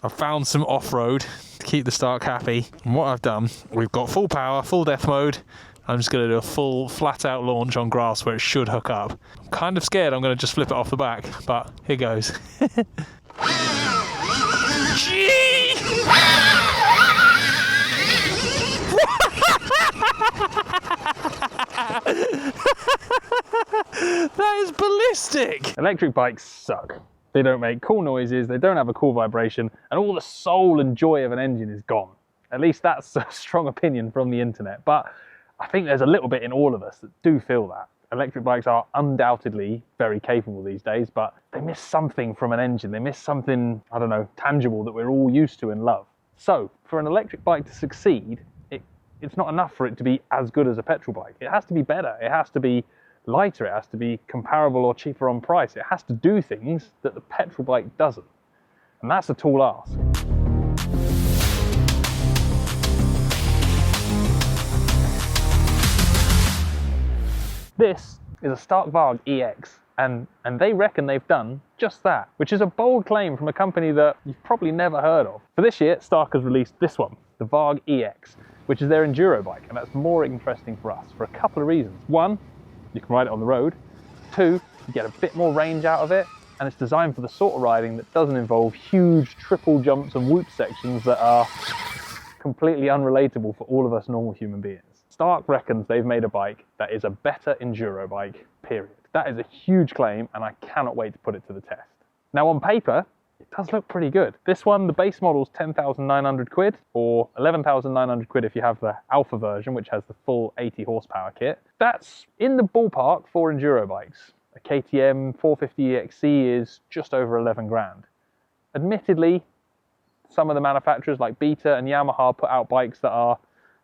I've found some off-road to keep the Stark happy. And what I've done, we've got full power, full def mode. I'm just going to do a full flat-out launch on grass where it should hook up. I'm kind of scared I'm going to just flip it off the back, but here goes. That is ballistic! Electric bikes suck. They don't make cool noises, they don't have a cool vibration, and all the soul and joy of an engine is gone. At least that's a strong opinion from the internet, but I think there's a little bit in all of us that do feel that. Electric bikes are undoubtedly very capable these days, but they miss something from an engine. They miss something, I don't know, tangible that we're all used to and love. So, for an electric bike to succeed, it's not enough for it to be as good as a petrol bike. It has to be better. It has to be lighter. It has to be comparable or cheaper on price. It has to do things that the petrol bike doesn't. And that's a tall ask. This is a Stark Varg EX, and they reckon they've done just that, which is a bold claim from a company that you've probably never heard of. For this year, Stark has released this one, the Varg EX, which is their enduro bike, and that's more interesting for us for a couple of reasons. One, you can ride it on the road. Two, you get a bit more range out of it, and it's designed for the sort of riding that doesn't involve huge triple jumps and whoop sections that are completely unrelatable for all of us normal human beings. Stark reckons they've made a bike that is a better enduro bike, period. That is a huge claim, and I cannot wait to put it to the test. Now on paper, it does look pretty good. This one, the base model's 10,900 quid, or 11,900 quid if you have the alpha version, which has the full 80 horsepower kit. That's in the ballpark for enduro bikes. A KTM 450 EXC is just over 11 grand. Admittedly, some of the manufacturers like Beta and Yamaha put out bikes that are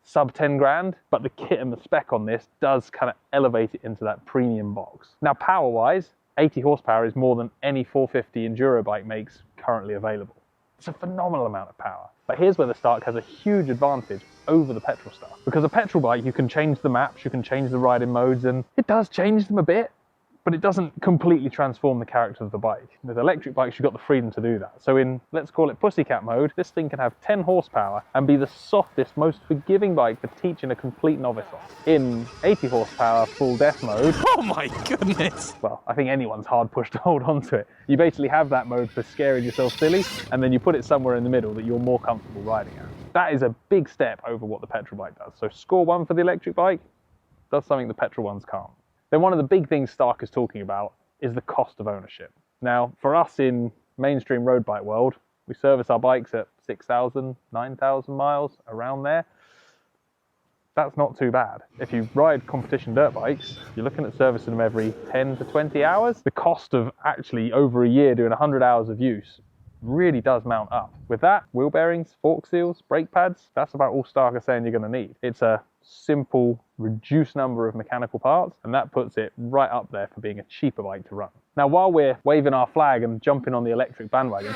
sub 10 grand, but the kit and the spec on this does kind of elevate it into that premium box. Now power-wise, 80 horsepower is more than any 450 enduro bike makes currently available. It's a phenomenal amount of power. But here's where the Stark has a huge advantage over the petrol stuff. Because a petrol bike, you can change the maps, you can change the riding modes, and it does change them a bit, but it doesn't completely transform the character of the bike. With electric bikes, you've got the freedom to do that. So in, let's call it pussycat mode, this thing can have 10 horsepower and be the softest, most forgiving bike for teaching a complete novice on. In 80 horsepower full def mode, oh my goodness! Well, I think anyone's hard pushed to hold on to it. You basically have that mode for scaring yourself silly, and then you put it somewhere in the middle that you're more comfortable riding at. That is a big step over what the petrol bike does. So score 1 for the electric bike, does something the petrol ones can't. Then one of the big things Stark is talking about is the cost of ownership. Now, for us in mainstream road bike world, we service our bikes at 6,000, 9,000 miles, around there. That's not too bad. If you ride competition dirt bikes, you're looking at servicing them every 10 to 20 hours. The cost of actually over a year doing 100 hours of use really does mount up. With that, wheel bearings, fork seals, brake pads, that's about all Stark are saying you're going to need. It's a simple, reduced number of mechanical parts, and that puts it right up there for being a cheaper bike to run. Now, while we're waving our flag and jumping on the electric bandwagon,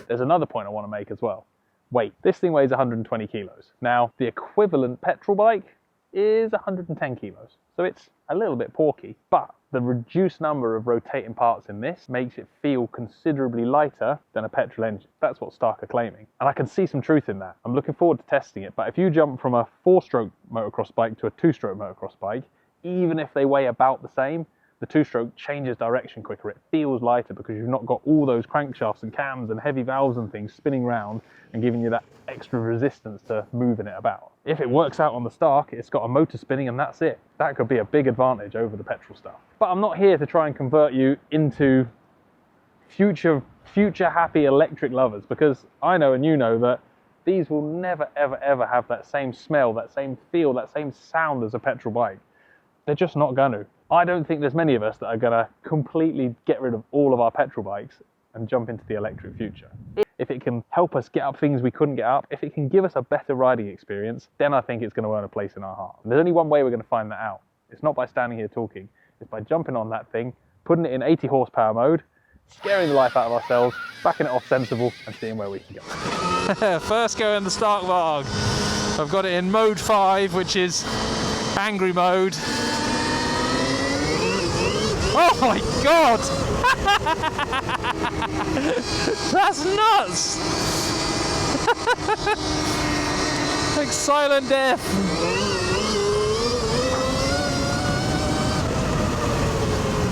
there's another point I want to make as well. Weight. This thing weighs 120 kilos. Now, the equivalent petrol bike is 110 kilos, so it's a little bit porky, but the reduced number of rotating parts in this makes it feel considerably lighter than a petrol engine. That's what Stark are claiming. And I can see some truth in that. I'm looking forward to testing it, but if you jump from a 4-stroke motocross bike to a 2-stroke motocross bike, even if they weigh about the same, the 2-stroke changes direction quicker. It feels lighter because you've not got all those crankshafts and cams and heavy valves and things spinning round and giving you that extra resistance to moving it about. If it works out on the Stark, it's got a motor spinning and that's it. That could be a big advantage over the petrol stuff. But I'm not here to try and convert you into future happy electric lovers, because I know and you know that these will never ever ever have that same smell, that same feel, that same sound as a petrol bike. They're just not going to. I don't think there's many of us that are going to completely get rid of all of our petrol bikes and jump into the electric future. If it can help us get up things we couldn't get up, if it can give us a better riding experience, then I think it's going to earn a place in our heart. And there's only one way we're going to find that out. It's not by standing here talking. It's by jumping on that thing, putting it in 80 horsepower mode, scaring the life out of ourselves, backing it off sensible, and seeing where we can go. First go in the Stark Varg. I've got it in mode 5, which is angry mode. Oh my God! That's nuts! Like silent death.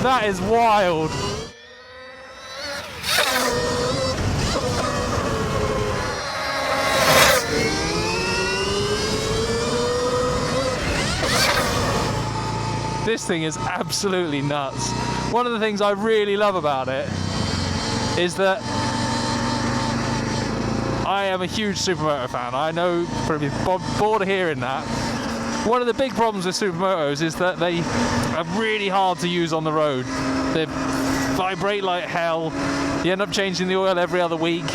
That is wild. This thing is absolutely nuts. One of the things I really love about it is that I am a huge supermoto fan. I know, probably bored of hearing that. One of the big problems with supermotos is that they are really hard to use on the road. They vibrate like hell. You end up changing the oil every other week.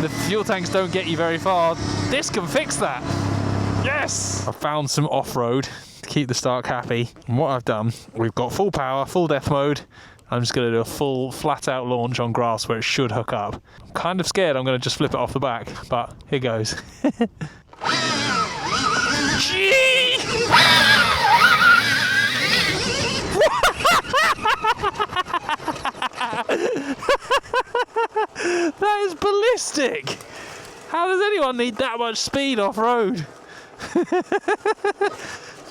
The fuel tanks don't get you very far. This can fix that. Yes! I found some off-road to keep the Stark happy. And what I've done, we've got full power, full depth mode. I'm just going to do a full flat-out launch on grass where it should hook up. I'm kind of scared I'm going to just flip it off the back, but here goes. Gee! That is ballistic! How does anyone need that much speed off-road?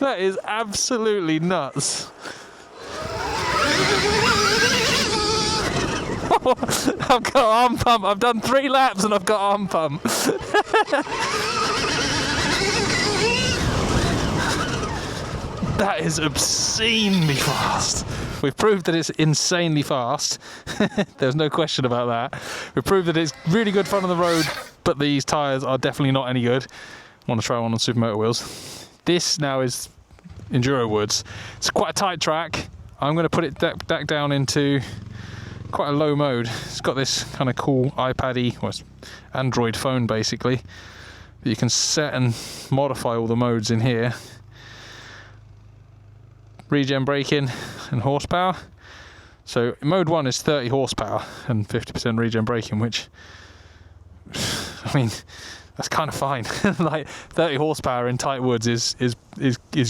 That is absolutely nuts. I've got arm pump. I've done 3 laps and I've got arm pump. That is obscenely fast. We've proved that it's insanely fast. There's no question about that. We've proved that it's really good fun on the road, but these tyres are definitely not any good. I want to try one on supermoto wheels. This now is Enduro woods. It's quite a tight track. I'm going to put it back down into quite a low mode. It's got this kind of cool iPad-y, well, it's Android phone basically, that you can set and modify all the modes in here. Regen braking and horsepower. So mode 1 is 30 horsepower and 50% regen braking, which, I mean, that's kind of fine. Like 30 horsepower in tight woods is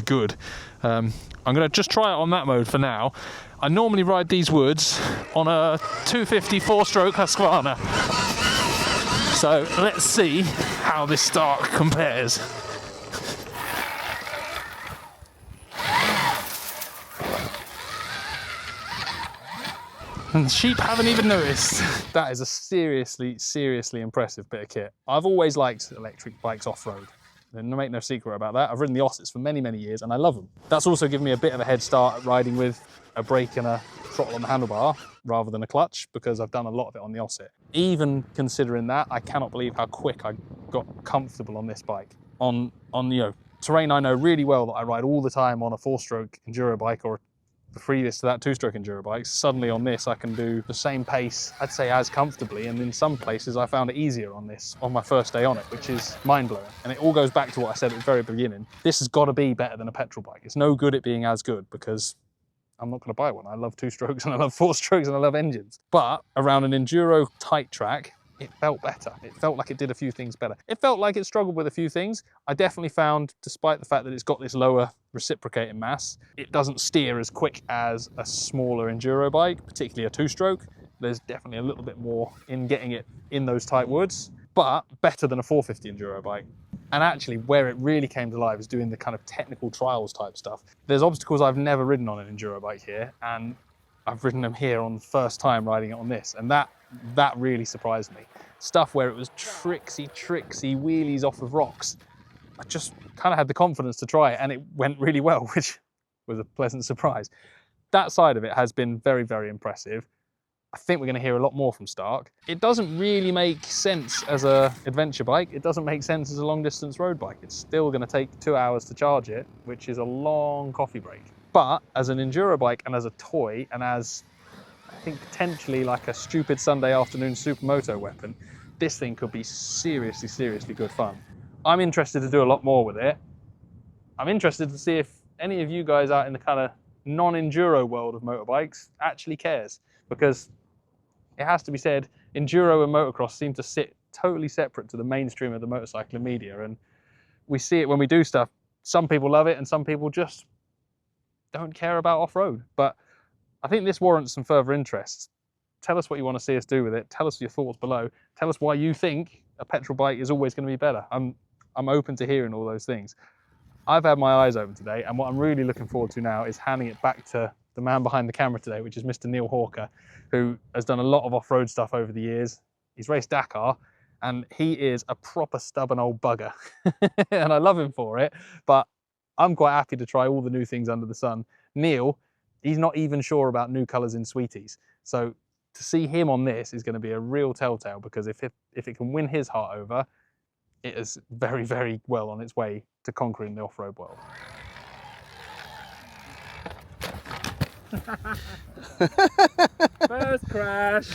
good. I'm going to just try it on that mode for now. I normally ride these woods on a 250 4-stroke Husqvarna. So let's see how this Stark compares. And the sheep haven't even noticed. That is a seriously impressive bit of kit. I've always liked electric bikes off-road. Make no secret about that. I've ridden the Ossets for many years and I love them. That's also given me a bit of a head start at riding with a brake and a throttle on the handlebar rather than a clutch, because I've done a lot of it on the Osset. Even considering that, I cannot believe how quick I got comfortable on this bike. On terrain I know really well that I ride all the time on a 4-stroke enduro bike, or previous to that 2-stroke enduro bikes. Suddenly on this I can do the same pace, I'd say, as comfortably, and in some places I found it easier on this on my first day on it, which is mind-blowing. And it all goes back to what I said at the very beginning. This has got to be better than a petrol bike. It's no good at being as good, because I'm not going to buy one. I love 2-strokes and I love 4-strokes and I love engines. But around an enduro tight track, it felt better. It felt like it did a few things better. It felt like it struggled with a few things. I definitely found, despite the fact that it's got this lower reciprocating mass, it doesn't steer as quick as a smaller enduro bike, particularly a 2-stroke. There's definitely a little bit more in getting it in those tight woods, but better than a 450 enduro bike. And actually where it really came to life is doing the kind of technical trials type stuff. There's obstacles I've never ridden on an enduro bike here, and I've ridden them here on the first time riding it on this, and that really surprised me. Stuff where it was tricksy wheelies off of rocks. I just kind of had the confidence to try it, and it went really well, which was a pleasant surprise. That side of it has been very impressive. I think we're going to hear a lot more from Stark. It doesn't really make sense as an adventure bike. It doesn't make sense as a long distance road bike. It's still going to take 2 hours to charge it, which is a long coffee break. But as an enduro bike and as a toy, and as I think potentially like a stupid Sunday afternoon supermoto weapon, this thing could be seriously good fun. I'm interested to do a lot more with it. I'm interested to see if any of you guys out in the kind of non-enduro world of motorbikes actually cares, because it has to be said, enduro and motocross seem to sit totally separate to the mainstream of the motorcycling media, and we see it when we do stuff. Some people love it and some people just don't care about off-road. But I think this warrants some further interest. Tell us what you want to see us do with it. Tell us your thoughts below. Tell us why you think a petrol bike is always going to be better. I'm open to hearing all those things. I've had my eyes open today, and what I'm really looking forward to now is handing it back to the man behind the camera today, which is Mr. Neil Hawker, who has done a lot of off-road stuff over the years. He's raced Dakar, and he is a proper stubborn old bugger. And I love him for it, but I'm quite happy to try all the new things under the sun. Neil, he's not even sure about new colours in Sweeties. So to see him on this is going to be a real telltale, because if it can win his heart over, it is very, very well on its way to conquering the off-road world. First crash.